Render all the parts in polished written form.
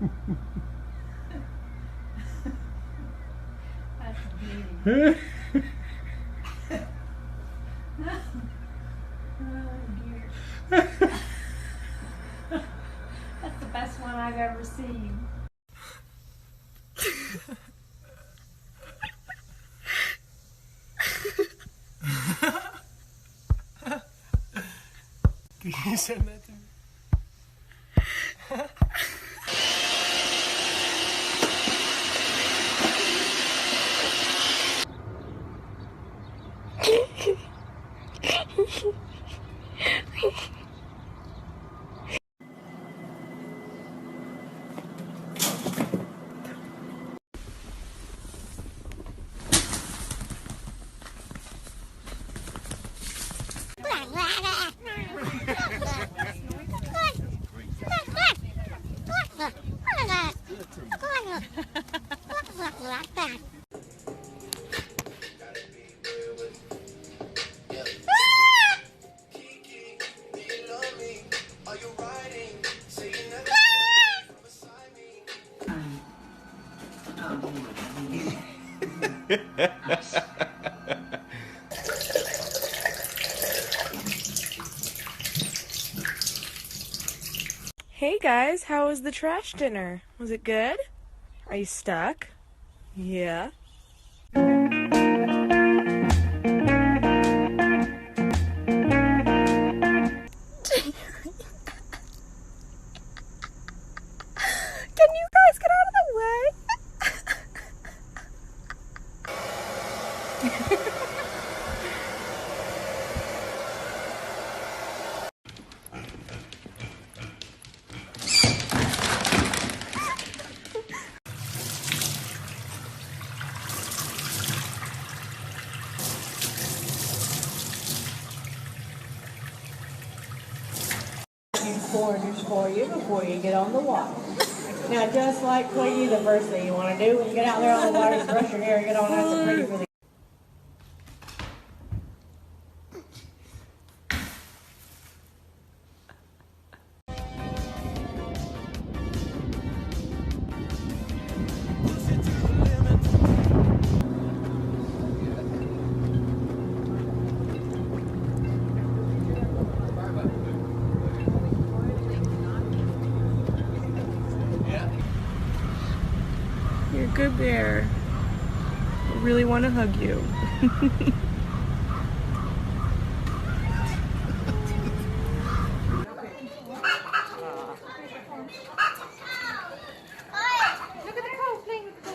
That's beauty. That's the best one I've ever seen. Can you send that to me? Hey guys, how was the trash dinner? Was it good? Are you stuck? Yeah. Can you guys get out of the way? Quarters for you before you get on the water. Now, just like Quiggy, the first thing you want to do when you get out there on the water is brush your hair and get all nice and pretty for the You're a good bear. I really want to hug you. Look at the crow playing with the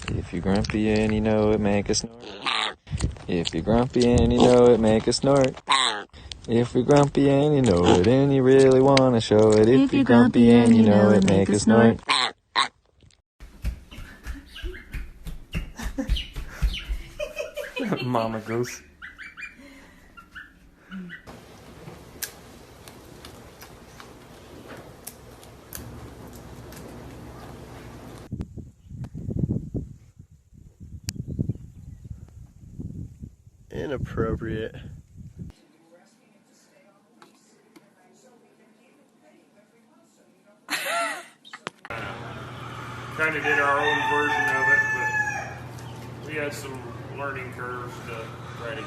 If you're grumpy and you know it, make a snort. If you're grumpy and you know it, make a snort. If you're grumpy and you know it, and you really want to show it. If you're grumpy and you know it, make a snort. Mama goose. Inappropriate. Kind of did our own version of it, but we had some learning curves to try to.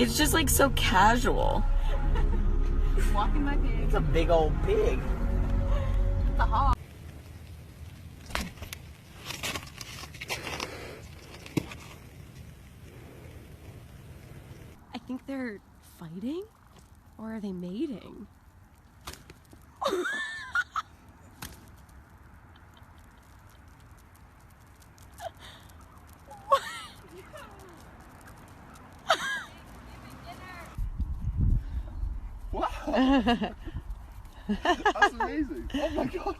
It's just like so casual. Walking my pig. It's a big old pig. It's a hog. I think they're fighting, or are they mating? Wow! That's amazing. Oh my god.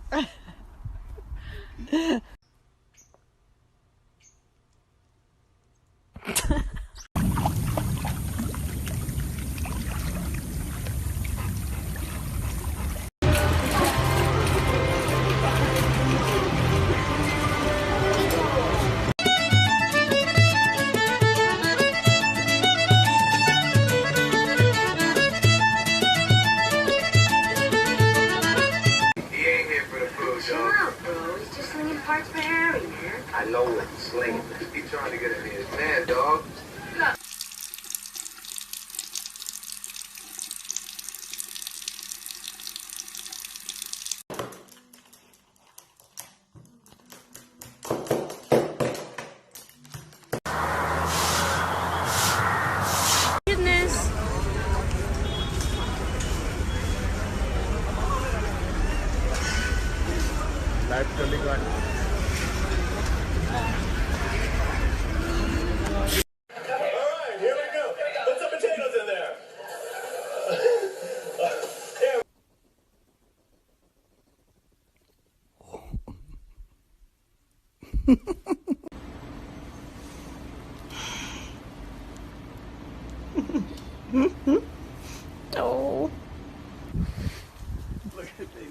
I know what he's slinging. He's trying to get in his man, dog. Goodness. Life telling one. Oh. Look at this.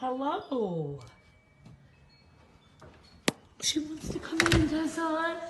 Hello. She wants to come in, Tessa.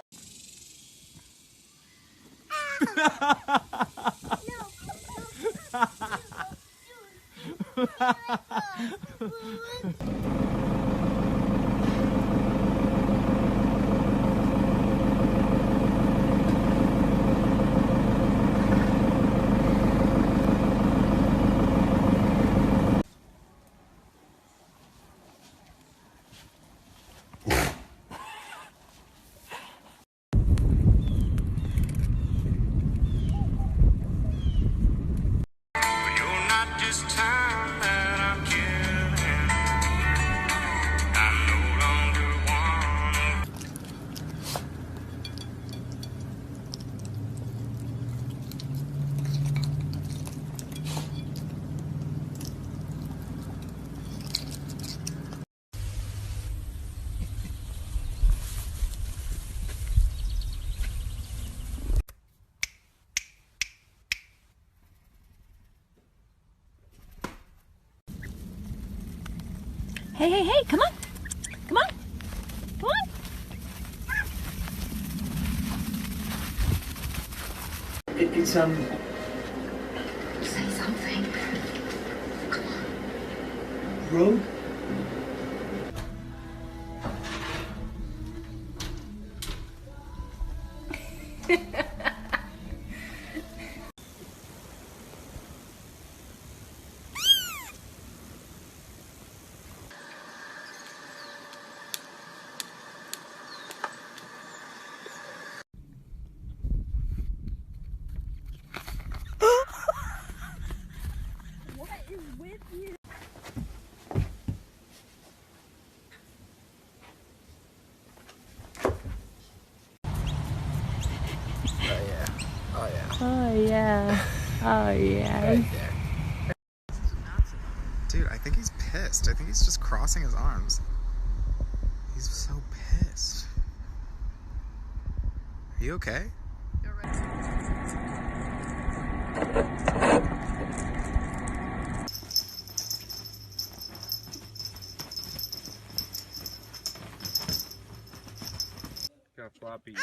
Hey, hey, hey, come on. Come on. Come on. It's Say something. road. Oh, yeah. Oh, yeah. Dude, I think he's pissed. I think he's just crossing his arms. He's so pissed. Are you okay? floppy ear.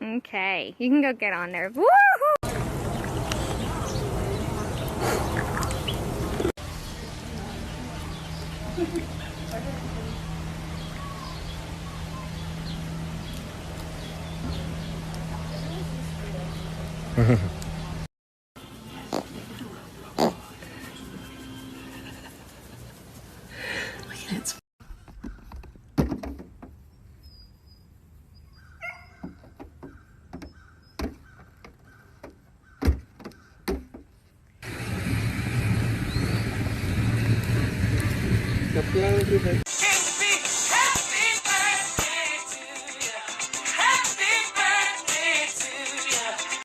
Okay, you can go get on there. Woohoo!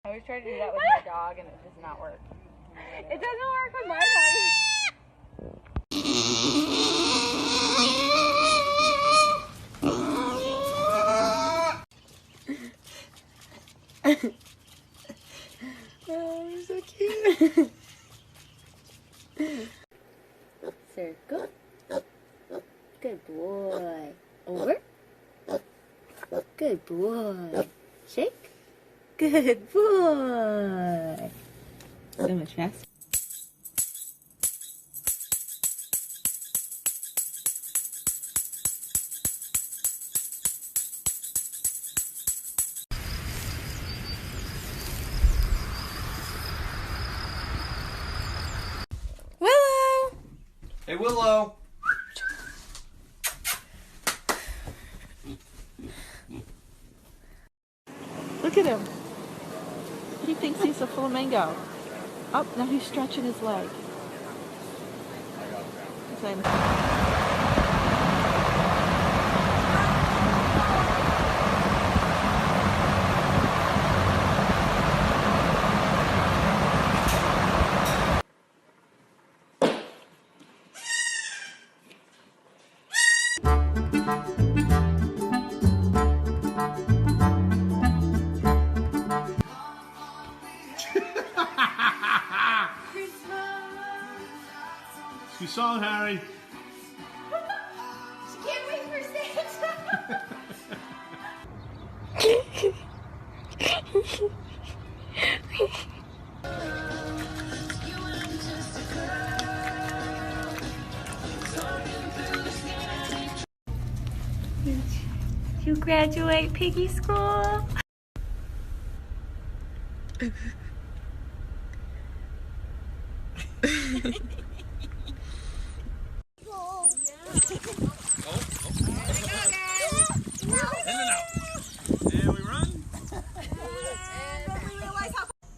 I always try to do that with my dog and it does not work. It doesn't work with my dog. Oh, you're so cute. Circle. Good boy. Over. Good boy. Shake. Good boy. So much faster. Willow! Hey, Willow! Look at him. He thinks he's a flamingo. Oh, now he's stretching his leg. Same. You saw it, Harry. She can't wait for Santa. You graduate piggy school?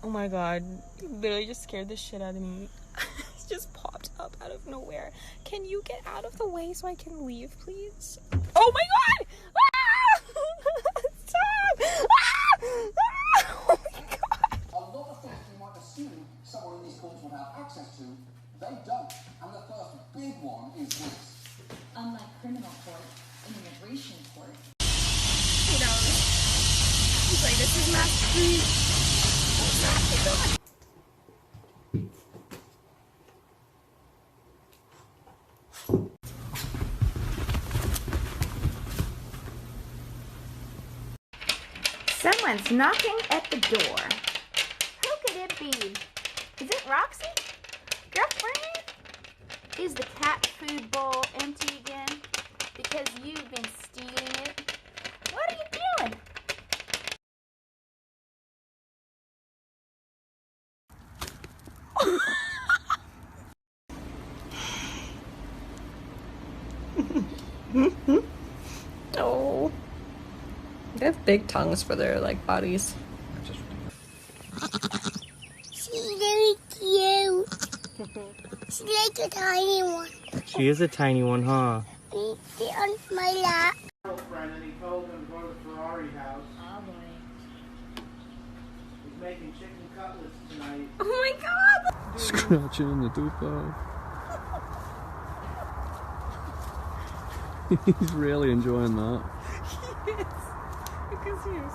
Oh my god, you literally just scared the shit out of me. It just popped up out of nowhere. Can you get out of the way so I can leave, please? Oh my god! Ah! Stop! Ah! Ah! Oh my god! A lot of things you might assume someone in these courts would have access to, they don't. And the first big one is this. Unlike criminal court, in immigration court. You know, he's like, this is my street. Someone's knocking at the door. Who could it be? Is it Roxy? Girlfriend? Is the cat food bowl empty again? Because you've been stealing it? What are you doing? Oh. They have big tongues for their, like, bodies. She's very cute. She's like a tiny one. She is a tiny one, huh? She sit on my lap. Girlfriend, and he told him to go to the Ferrari house. Oh boy. He's making chicken cutlets tonight. Oh my god! Scratching the tooth off. He's really enjoying that. Yes, because he's...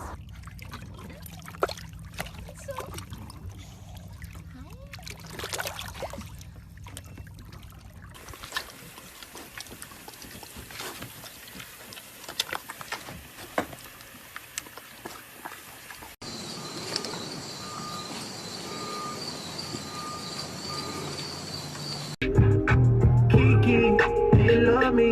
Do you love me?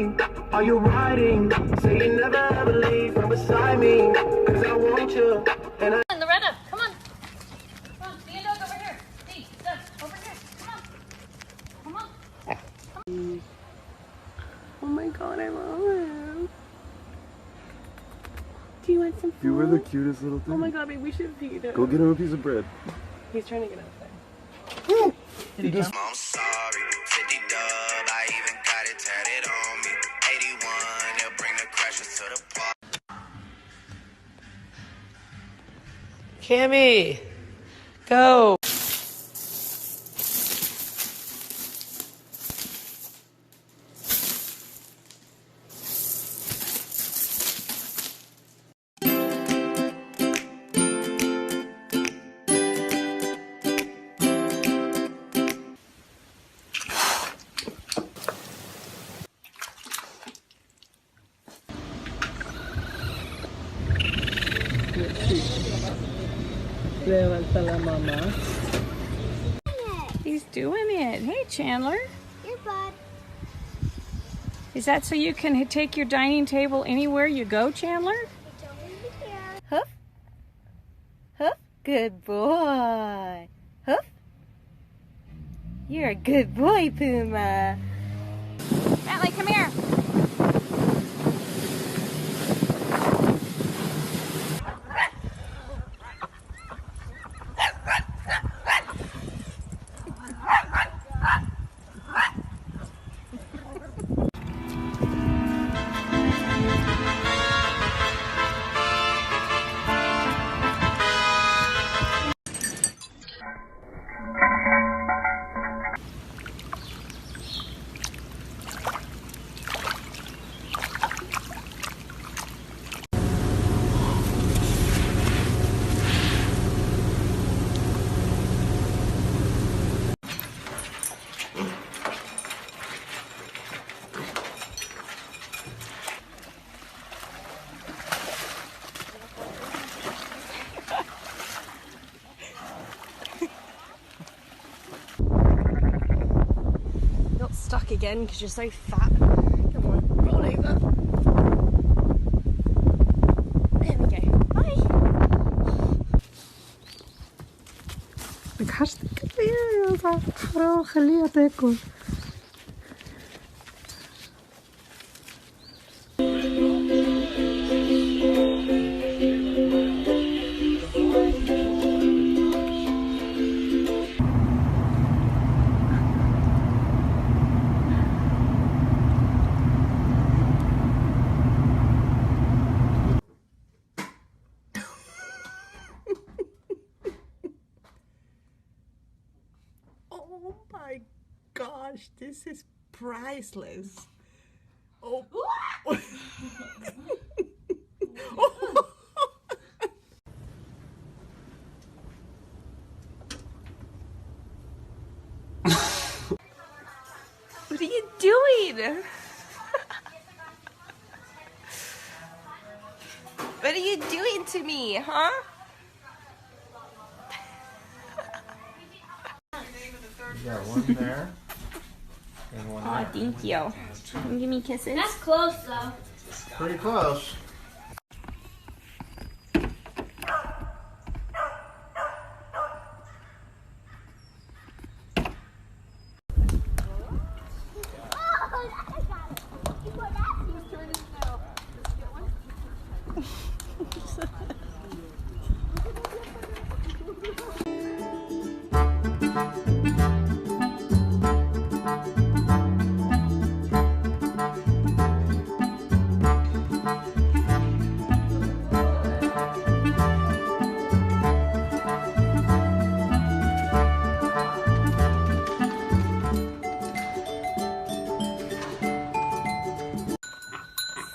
Are you riding? Say you never ever leave from beside me. Cause I want you. And I. Loretta, come on. Come on, see a dog over here. See, Doug, over here. Come on. Come on. Oh my god, I love him. Do you want some food? You were the cutest little thing. Oh my god, babe, we should feed him. Go get him a piece of bread. He's trying to get out there. He just... I'm sorry, 50 dub, I even got it tatted on me. 81, they'll bring the crashers to the park. Cammy, go. Levanta la mamá. He's doing it. Hey, Chandler. Your bud. Is that so you can take your dining table anywhere you go, Chandler? It's over here. Hoof. Hoof. Good boy. Hoof. You're a good boy, Puma. Bentley, come here. Stuck again because you're so fat. Come on, roll over. There we go. Bye. Кажется, хорошо лето. Oh my gosh, this is priceless. Oh. What are you doing? What are you doing to me, huh? You got one there. And one Aw, there. thank you. Can you give me kisses? That's close, though. Pretty close.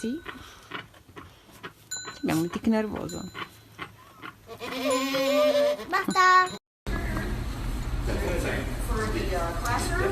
Sì? Abbiamo un tic nervoso. Basta. For the classroom.